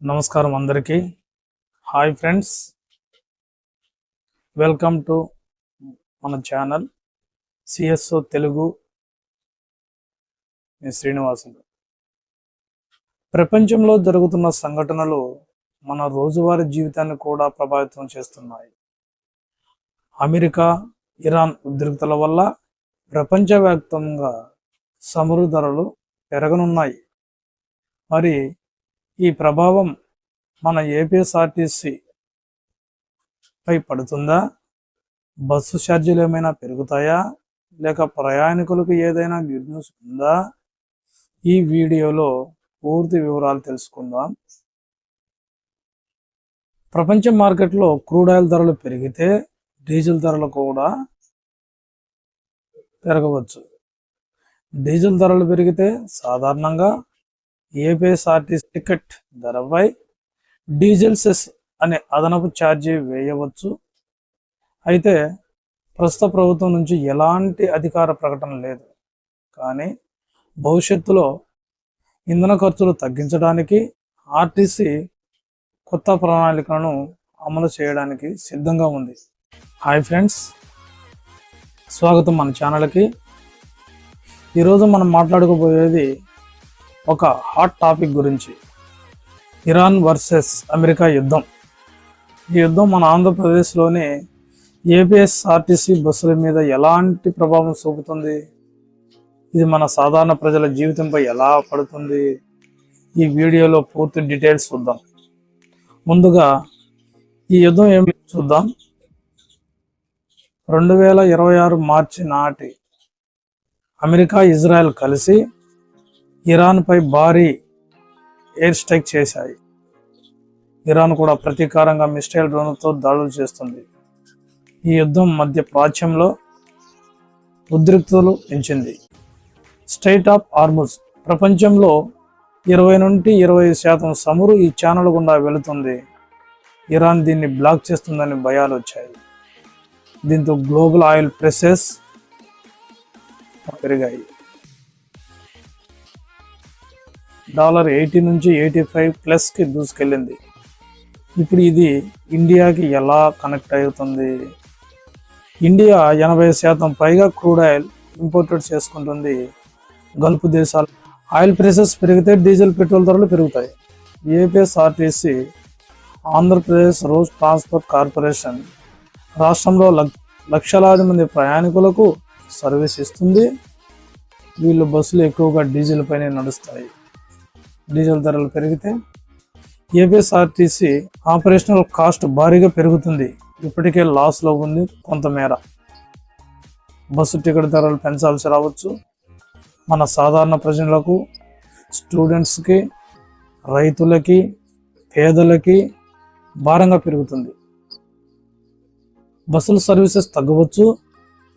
నమస్కారం అందరికీ. Hi friends, welcome to మన ఛానల్ సిఎస్ఓ తెలుగు. నేను శ్రీనివాసులు. ప్రపంచంలో జరుగుతున్న సంఘటనలు మన రోజువారీ జీవితాన్ని కూడా ప్రభావితం చేస్తున్నాయి. అమెరికా, ఇరాన్ ఉద్రిక్తల వల్ల ప్రపంచవ్యాప్తంగా చమురు ధరలు పెరగనున్నాయి. మరి ఈ ప్రభావం మన ఏపీఎస్ఆర్టీసీ పై పడుతుందా? బస్సు ఛార్జీలు ఏమైనా పెరుగుతాయా, లేక ప్రయాణికులకు ఏదైనా గుడ్ న్యూస్ ఉందా? ఈ వీడియోలో పూర్తి వివరాలు తెలుసుకుందాం. ప్రపంచ మార్కెట్లో క్రూడ్ ఆయిల్ ధరలు పెరిగితే డీజిల్ ధరలు కూడా పెరగవచ్చు. డీజిల్ ధరలు పెరిగితే సాధారణంగా ఏపీఎస్ఆర్టీసీ టికెట్ ధరపై డీజిల్ సెస్ అనే అదనపు ఛార్జీ వేయవచ్చు. అయితే ప్రస్తుత ప్రభుత్వం నుంచి ఎలాంటి అధికార ప్రకటన లేదు. కానీ భవిష్యత్తులో ఇంధన ఖర్చులు తగ్గించడానికి ఆర్టీసీ కొత్త ప్రణాళికలను అమలు చేయడానికి సిద్ధంగా ఉంది. హాయ్ ఫ్రెండ్స్, స్వాగతం మన ఛానల్కి. ఈరోజు మనం మాట్లాడుకోబోయేది ఒక హాట్ టాపిక్ గురించి, ఇరాన్ వర్సెస్ అమెరికా యుద్ధం. ఈ యుద్ధం మన ఆంధ్రప్రదేశ్లోని ఏపీఎస్ఆర్టీసీ బస్సుల మీద ఎలాంటి ప్రభావం చూపుతుంది? ఇది మన సాధారణ ప్రజల జీవితంపై ఎలా పడుతుంది? ఈ వీడియోలో పూర్తి డీటెయిల్స్ చూద్దాం. ముందుగా ఈ యుద్ధం ఏమి చూద్దాం. 2026 మార్చి నాటి అమెరికా, ఇజ్రాయెల్ కలిసి ఇరాన్పై భారీ ఎయిర్ స్ట్రైక్ చేశాయి. ఇరాన్ కూడా ప్రతీకారంగా మిస్సైల్ డ్రోన్లతో దాడులు చేస్తుంది. ఈ యుద్ధం మధ్య ప్రాచ్యంలో ఉద్రిక్తతలు పెంచింది. స్ట్రైట్ ఆఫ్ హార్ముజ్, ప్రపంచంలో 20 నుండి 25% చమురు ఈ ఛానల్ గుండా వెళుతుంది. ఇరాన్ దీన్ని బ్లాక్ చేస్తుందని భయాలు వచ్చాయి. దీంతో గ్లోబల్ ఆయిల్ ప్రైసెస్ పెరిగాయి. $80 నుంచి 85+ దూసుకెళ్ళింది. ఇప్పుడు ఇది ఇండియాకి ఎలా కనెక్ట్ అవుతుంది? ఇండియా 80% పైగా క్రూడ్ ఆయిల్ ఇంపోర్టెడ్ చేసుకుంటుంది. గల్ఫ్ దేశాలు ఆయిల్ ప్రైసెస్ పెరిగితే డీజిల్, పెట్రోల్ ధరలు పెరుగుతాయి. APSRTC, Andhra Pradesh road transport corporation రాష్ట్రంలో లక్షలాది మంది ప్రయాణికులకు సర్వీస్ ఇస్తుంది. వీళ్ళు బస్సులు ఎక్కువగా డీజిల్ పైన నడుస్తాయి. డీజిల్ ధరలు పెరిగితే ఏపీఎస్ఆర్టీసీ ఆపరేషనల్ కాస్ట్ భారీగా పెరుగుతుంది. ఇప్పటికే లాస్లో ఉంది కొంతమేర. బస్సు టికెట్ ధరలు పెంచాల్సి రావచ్చు. మన సాధారణ ప్రజలకు, స్టూడెంట్స్కి, రైతులకి, పేదలకి భారంగా పెరుగుతుంది. బస్సుల సర్వీసెస్ తగ్గవచ్చు,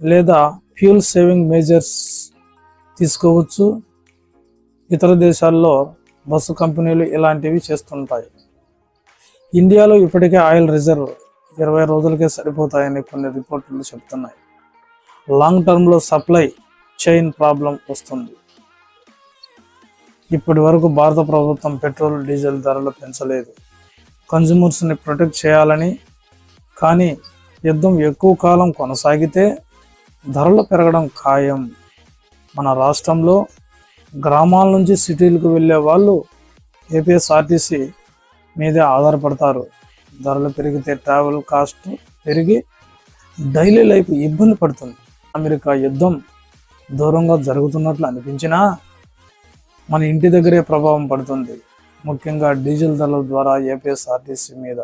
లేదా ఫ్యూల్ సేవింగ్ మెజర్స్ తీసుకోవచ్చు. ఇతర దేశాల్లో బస్సు కంపెనీలు ఇలాంటివి చేస్తుంటాయి. ఇండియాలో ఇప్పటికే ఆయిల్ రిజర్వ్ 20 రోజులకే సరిపోతాయని కొన్ని రిపోర్టులు చెప్తున్నాయి. లాంగ్ టర్మ్లో సప్లై చైన్ ప్రాబ్లం వస్తుంది. ఇప్పటి వరకు భారత ప్రభుత్వం పెట్రోల్, డీజిల్ ధరలు పెంచలేదు, కన్జ్యూమర్స్ని ప్రొటెక్ట్ చేయాలని. కానీ యుద్ధం ఎక్కువ కాలం కొనసాగితే ధరలు పెరగడం ఖాయం. మన రాష్ట్రంలో గ్రామాల నుంచి సిటీలకు వెళ్ళే వాళ్ళు ఏపీఎస్ఆర్టీసీ మీదే ఆధారపడతారు. ధరలు పెరిగితే ట్రావెల్ కాస్ట్ పెరిగి డైలీ లైఫ్ ఇబ్బంది పడుతుంది. అమెరికా యుద్ధం దూరంగా జరుగుతున్నట్లు అనిపించినా మన ఇంటి దగ్గరే ప్రభావం పడుతుంది, ముఖ్యంగా డీజిల్ ధరల ద్వారా ఏపీఎస్ఆర్టీసీ మీద.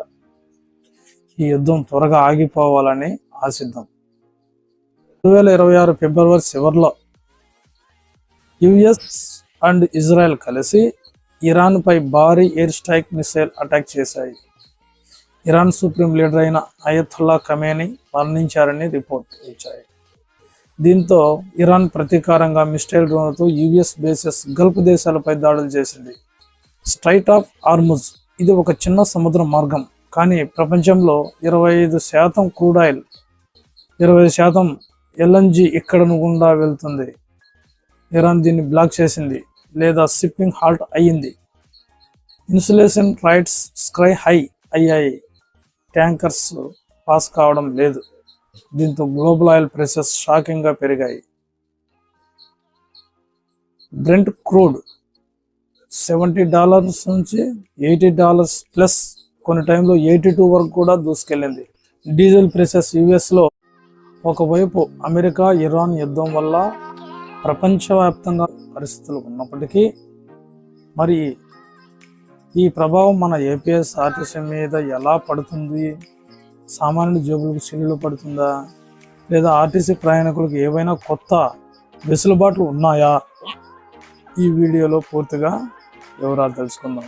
ఈ యుద్ధం త్వరగా ఆగిపోవాలని ఆశిద్దాం. 2026 ఫిబ్రవరి చివరిలో యుఎస్ అండ్ ఇజ్రాయెల్ కలిసి ఇరాన్ పై భారీ ఎయిర్ స్ట్రైక్ మిసైల్ అటాక్ చేశాయి. ఇరాన్ సుప్రీం లీడర్ అయిన అయతుల్లా ఖమేనీ మరణించారని రిపోర్ట్ ఇచ్చాయి. దీంతో ఇరాన్ ప్రతీకారంగా మిస్సైల్ డ్రోన్లతో యుఎస్ బేసెస్ గల్ఫ్ దేశాలపై దాడులు చేసింది. స్ట్రైట్ ఆఫ్ హార్ముజ్ ఇది ఒక చిన్న సముద్ర మార్గం, కానీ ప్రపంచంలో 25% క్రూడ్ ఆయిల్, 20% ఎల్ఎన్జి ఇక్కడ గుండా వెళ్తుంది. ఇరాన్ దీన్ని బ్లాక్ చేసింది లేదా షిప్పింగ్ హాల్ట్ అయ్యింది. ఇన్సులేషన్ రైట్స్ స్కై హై అయ్యాయి. ట్యాంకర్స్ పాస్ కావడం లేదు. దీంతో గ్లోబల్ ఆయిల్ ప్రైసెస్ షాకింగ్ గా పెరిగాయి. బ్రెంట్ క్రూడ్ $70 నుంచి $80 ప్లస్, కొన్ని టైంలో 82 వరకు కూడా దూసుకెళ్ళింది. డీజిల్ ప్రైసెస్ యుఎస్ లో ఒకవైపు అమెరికా ఇరాన్ యుద్ధం వల్ల ప్రపంచవ్యాప్తంగా పరిస్థితులు ఉన్నప్పటికీ మరి ఈ ప్రభావం మన ఏపీఎస్ఆర్టీసీ మీద ఎలా పడుతుంది? సామాన్యుల జేబులకు చిల్లులు పడుతుందా, లేదా ఆర్టీసీ ప్రయాణికులకు ఏవైనా కొత్త వెసులుబాట్లు ఉన్నాయా? ఈ వీడియోలో పూర్తిగా వివరాలు తెలుసుకుందాం.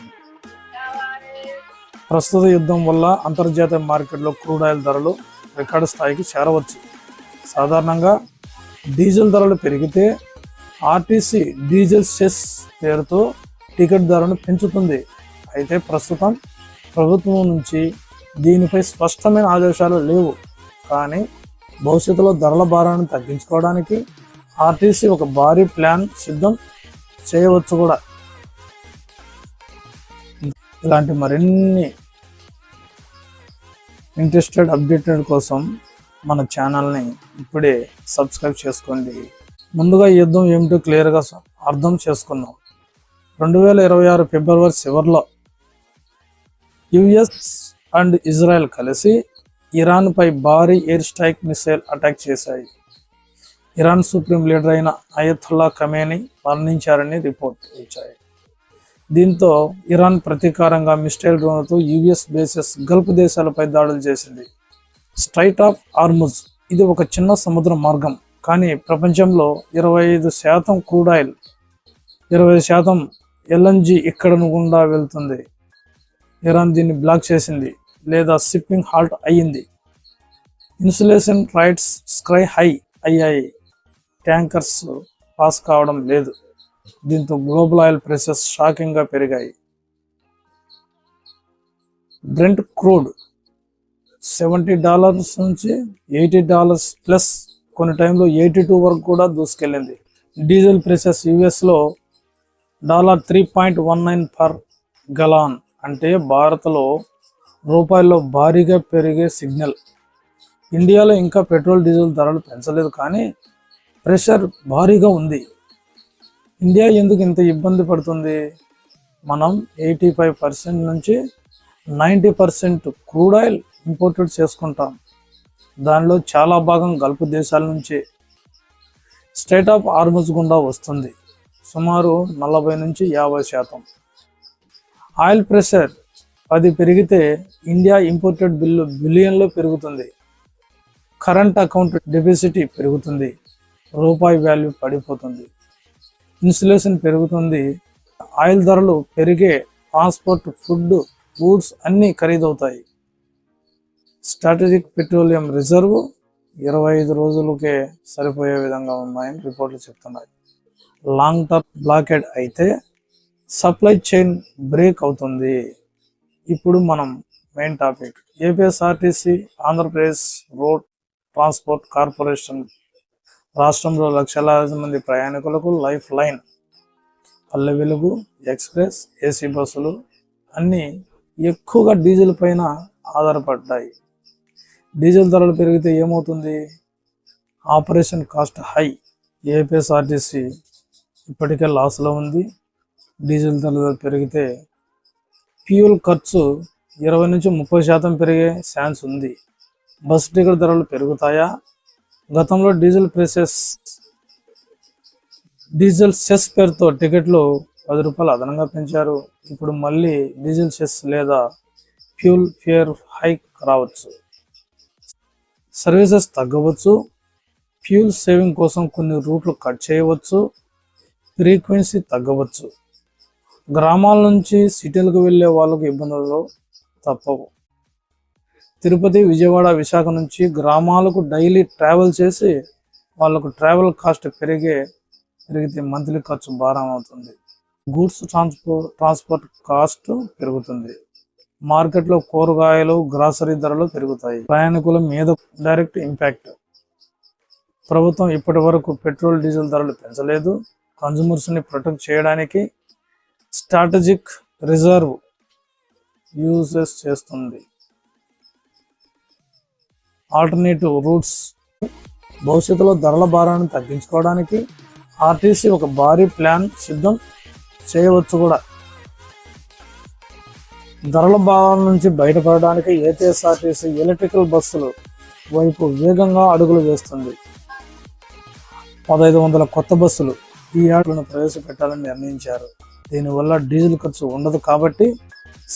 ప్రస్తుత యుద్ధం వల్ల అంతర్జాతీయ మార్కెట్లో క్రూడ్ ఆయిల్ ధరలు రికార్డు స్థాయికి చేరవచ్చు. సాధారణంగా డీజిల్ ధరలు పెరిగితే ఆర్టీసీ డీజిల్ సెస్ పేరుతో టికెట్ ధరను పెంచుతుంది. అయితే ప్రస్తుతం ప్రభుత్వం నుంచి దీనిపై స్పష్టమైన ఆదేశాలు లేవు. కానీ భవిష్యత్తులో ధరల భారాన్ని తగ్గించుకోవడానికి ఆర్టీసీ ఒక భారీ ప్లాన్ సిద్ధం చేయవచ్చు కూడా. ఇలాంటి మరిన్ని ఇంట్రెస్టెడ్ అప్డేటెడ్ కోసం మన ఛానల్ని ఇప్పుడే సబ్స్క్రైబ్ చేసుకోండి. ముందుగా ఈ యుద్ధం ఏమిటో క్లియర్గా అర్థం చేసుకుందాం. 2026 ఫిబ్రవరి చివరిలో యుఎస్ అండ్ ఇజ్రాయెల్ కలిసి ఇరాన్ పై భారీ ఎయిర్ స్ట్రైక్ మిసైల్ అటాక్ చేశాయి. ఇరాన్ సుప్రీం లీడర్ అయిన అయతుల్లా ఖమేనీ మరణించారని రిపోర్ట్ ఇచ్చాయి. దీంతో ఇరాన్ ప్రతీకారంగా మిస్టైల్ డ్రోన్లతో యుఎస్ బేసెస్ గల్ఫ్ దేశాలపై దాడులు చేసింది. స్ట్రైట్ ఆఫ్ హార్ముజ్ ఇది ఒక చిన్న సముద్ర మార్గం, కానీ ప్రపంచంలో 25% క్రూడ్ ఆయిల్, 20% ఎల్ఎన్జి ఇక్కడ గుండా వెళ్తుంది. ఇరాన్ దీన్ని బ్లాక్ చేసింది లేదా షిప్పింగ్ హాల్ట్ అయ్యింది. ఇన్సులేషన్ రైట్స్ స్కై హై అయ్యాయి. ట్యాంకర్స్ పాస్ కావడం లేదు. దీంతో గ్లోబల్ ఆయిల్ ప్రైసెస్ షాకింగ్ గా పెరిగాయి. బ్రెంట్ క్రూడ్ $70 నుంచి $80 ప్లస్, కొన్ని టైంలో 82 వరకు కూడా దూసుకెళ్ళింది. డీజిల్ ప్రైసెస్ యుఎస్ లో $3.19 పర్ గలాన్, అంటే భారత్లో రూపాయల్లో భారీగా పెరిగే సిగ్నల్. ఇండియాలో ఇంకా పెట్రోల్ డీజిల్ ధరలు పెంచలేదు, కానీ ప్రెషర్ భారీగా ఉంది. ఇండియా ఎందుకు ఇంత ఇబ్బంది పడుతుంది? మనం 85% నుంచి 90% క్రూడ్ ఆయిల్ ఇంపోర్టెడ్ చేసుకుంటాం. దానిలో చాలా భాగం గల్ఫ్ దేశాల నుంచి స్ట్రైట్ ఆఫ్ హార్ముజ్ గుండా వస్తుంది, సుమారు 40 నుంచి 50%. ఆయిల్ ప్రెషర్ 10 పెరిగితే ఇండియా ఇంపోర్టెడ్ బిల్లు బిలియన్లో పెరుగుతుంది. కరెంట్ అకౌంట్ డెఫిసిట్ పెరుగుతుంది, రూపాయి వాల్యూ పడిపోతుంది, ఇన్సులేషన్ పెరుగుతుంది. ఆయిల్ ధరలు పెరిగే, ట్రాన్స్పోర్ట్, ఫుడ్, గూడ్స్ అన్నీ ఖరీదవుతాయి. స్ట్రాటజిక్ పెట్రోలియం రిజర్వ్ 25 రోజులకే సరిపోయే విధంగా ఉన్నాయని రిపోర్ట్లు చెప్తున్నాయి. లాంగ్ టర్మ్ బ్లాకెడ్ అయితే సప్లై చైన్ బ్రేక్ అవుతుంది. ఇప్పుడు మనం main topic, APSRTC Andhra Pradesh road transport corporation రాష్ట్రంలో లక్షలాది మంది ప్రయాణికులకు life line. Palle Velugu, express, AC బస్సులు అన్నీ ఎక్కువగా డీజిల్ పైన ఆధారపడ్డాయి. డీజిల్ ధరలు పెరిగితే ఏమవుతుంది? Operation cost high. ఏపీఎస్ఆర్టీసీ ఇప్పటికే లాస్లో ఉంది. డీజిల్ ధరలు పెరిగితే ఫ్యూల్ ఖర్చు 20 నుంచి 30% పెరిగే ఛాన్స్ ఉంది. బస్ టికెట్ ధరలు పెరుగుతాయా? గతంలో డీజిల్ సెస్ పేరుతో టికెట్లు ₹10 అదనంగా పెంచారు. ఇప్పుడు మళ్ళీ డీజిల్ సెస్ లేదా ఫ్యూల్ ఫేర్ హైక్ రావచ్చు. సర్వీసెస్ తగ్గవచ్చు. ఫ్యూల్ సేవింగ్ కోసం కొన్ని రూట్లు కట్ చేయవచ్చు. ఫ్రీక్వెన్సీ తగ్గవచ్చు. గ్రామాల నుంచి సిటీలకు వెళ్ళే వాళ్ళకు ఇబ్బందులు తప్పవు. తిరుపతి, విజయవాడ, విశాఖ నుంచి గ్రామాలకు డైలీ ట్రావెల్ చేసి వాళ్ళకు ట్రావెల్ కాస్ట్ పెరిగితే మంత్లీ ఖర్చు భారం అవుతుంది. గూడ్స్ ట్రాన్స్పోర్ట్ కాస్ట్ పెరుగుతుంది. మార్కెట్లో కూరగాయలు, గ్రాసరీ ధరలు పెరుగుతాయి. ప్రయాణికుల మీద డైరెక్ట్ ఇంపాక్ట్. ప్రభుత్వం ఇప్పటి వరకు పెట్రోల్, డీజిల్ ధరలు పెంచలేదు. కన్జ్యూమర్స్ని ప్రొటెక్ట్ చేయడానికి స్ట్రాటజిక్ రిజర్వ్ యూజెస్ చేస్తుంది. Alternative roots. భవిష్యత్తులో ధరల భారాన్ని తగ్గించుకోవడానికి ఆర్టీసీ ఒక భారీ ప్లాన్ సిద్ధం చేయవచ్చు కూడా. ధరల భారాల నుంచి బయటపడడానికి ఏపీఎస్ఆర్టీసీ ఎలక్ట్రికల్ బస్సులు వైపు వేగంగా అడుగులు వేస్తుంది. 1500 కొత్త బస్సులు ఈ ఏడాదిలో ప్రవేశపెట్టాలని నిర్ణయించారు. దీనివల్ల డీజిల్ ఖర్చు ఉండదు కాబట్టి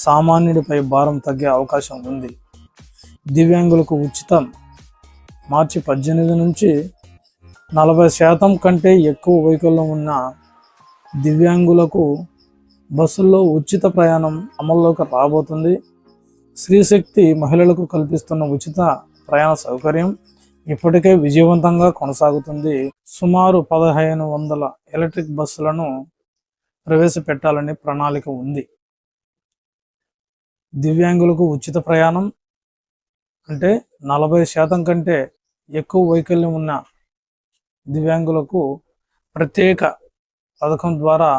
సామాన్యుడిపై భారం తగ్గే అవకాశం ఉంది. దివ్యాంగులకు ఉచితం. మార్చి 18 నుంచి 40% కంటే ఎక్కువ వైకల్యం ఉన్న దివ్యాంగులకు బస్సుల్లో ఉచిత ప్రయాణం అమల్లోకి రాబోతుంది. స్త్రీశక్తి మహిళలకు కల్పిస్తున్న ఉచిత ప్రయాణ సౌకర్యం ఇప్పటికే విజయవంతంగా కొనసాగుతుంది. సుమారు 1500 ఎలక్ట్రిక్ బస్సులను ప్రవేశపెట్టాలని ప్రణాళిక ఉంది. దివ్యాంగులకు ఉచిత ప్రయాణం అంటే 40% కంటే ఎక్కువ వైకల్యం ఉన్న దివ్యాంగులకు ప్రత్యేక పథకం ద్వారా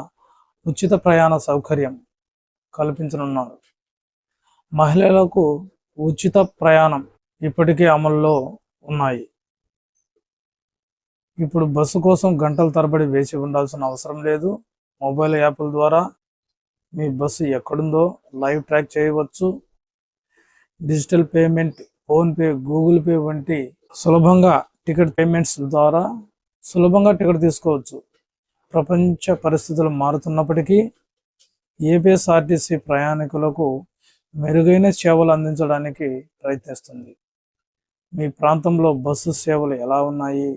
ఉచిత ప్రయాణ సౌకర్యం కల్పించనున్నారు. మహిళలకు ఉచిత ప్రయాణం ఇప్పటికే అమల్లో ఉన్నాయి. ఇప్పుడు బస్సు కోసం గంటల తరబడి వేచి ఉండాల్సిన అవసరం లేదు. మొబైల్ యాప్ల ద్వారా మీ బస్సు ఎక్కడుందో లైవ్ ట్రాక్ చేయవచ్చు. Digital payment, PhonePe, Google pay వంటి సులభంగా టికెట్ పేమెంట్స్ ద్వారా సులభంగా టికెట్ తీసుకోవచ్చు. ప్రపంచ పరిస్థితులు మారుతున్నప్పటికీ ఏపీఎస్ఆర్టీసీ ప్రయాణికులకు మెరుగైన సేవలు అందించడానికి ప్రయత్నిస్తుంది. మీ ప్రాంతంలో బస్సు సేవలు ఎలా ఉన్నాయి?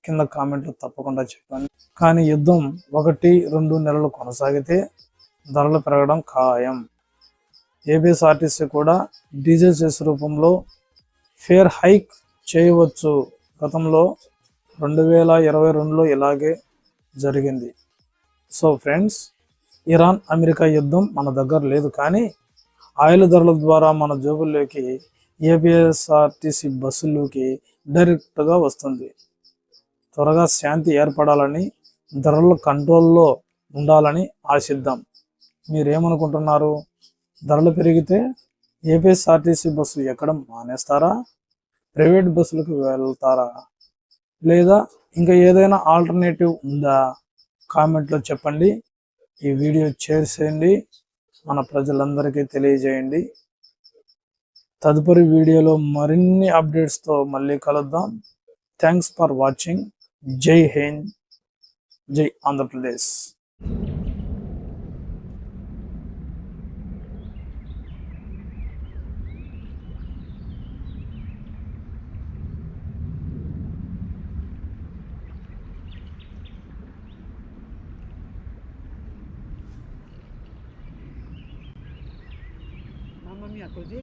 కింద కామెంట్లు తప్పకుండా చెప్పండి. కానీ యుద్ధం 1-2 నెలలు కొనసాగితే ధరలు పెరగడం ఖాయం. ఏపీఎస్ఆర్టీసీ కూడా డీజిల్ సెస్ రూపంలో ఫేర్ హైక్ చేయవచ్చు. గతంలో 2022లో ఇలాగే జరిగింది. సో ఫ్రెండ్స్, ఇరాన్ అమెరికా యుద్ధం మన దగ్గర లేదు, కానీ ఆయిల్ ధరల ద్వారా మన జేబుల్లోకి ఏపీఎస్ఆర్టీసీ బస్సుల్లోకి డైరెక్ట్గా వస్తుంది. త్వరగా శాంతి ఏర్పడాలని, ధరలు కంట్రోల్లో ఉండాలని ఆశిద్దాం. మీరేమనుకుంటున్నారు? ధరలు పెరిగితే ఏపీఎస్ఆర్టీసీ బస్సు ఎక్కడం మానేస్తారా? ప్రైవేట్ బస్సులకు వెళ్తారా? లేదా ఇంకా ఏదైనా ఆల్టర్నేటివ్ ఉందా? కామెంట్లో చెప్పండి. ఈ వీడియో షేర్ చేయండి, మన ప్రజలందరికీ తెలియజేయండి. తదుపరి వీడియోలో మరిన్ని అప్డేట్స్తో మళ్ళీ కలుద్దాం. Thanks for watching. జై హింద్, జై ఆంధ్రప్రదేశ్. Mamma mia, così